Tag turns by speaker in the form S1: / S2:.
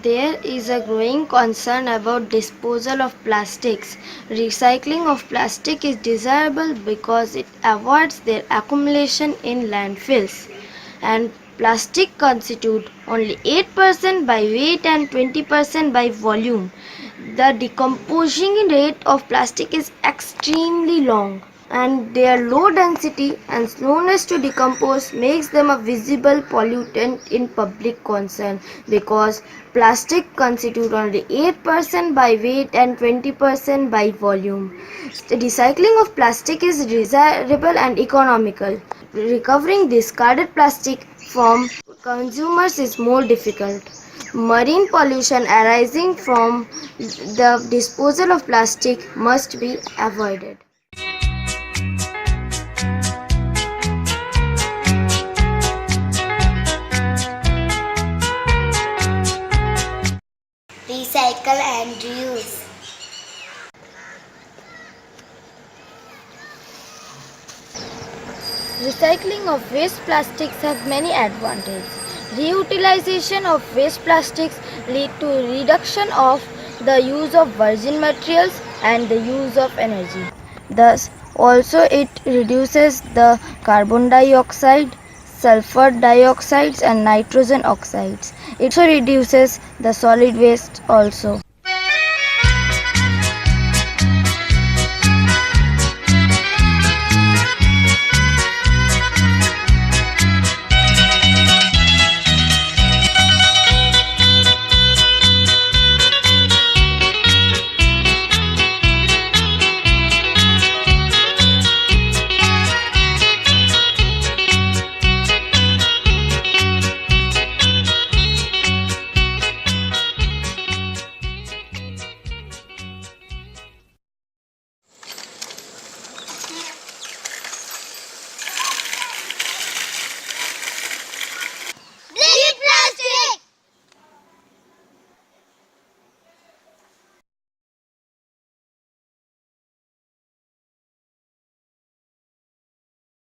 S1: There is a growing concern about disposal of plastics. Recycling of plastic is desirable because it avoids their accumulation in landfills. And plastic constitute only 8% by weight and 20% by volume. The decomposing rate of plastic is extremely long, and their low density and slowness to decompose makes them a visible pollutant in public concern, because plastic constitute only 8% by weight and 20% by volume. The recycling of plastic is desirable and economical. Recovering discarded plastic from consumers is more difficult. Marine pollution arising from the disposal of plastic must be avoided.
S2: Recycle and reuse.
S1: Recycling of waste plastics have many advantages. Reutilization of waste plastics lead to reduction of the use of virgin materials and the use of energy. Thus, also it reduces the carbon dioxide, sulfur dioxides and nitrogen oxides. It also reduces the solid waste also.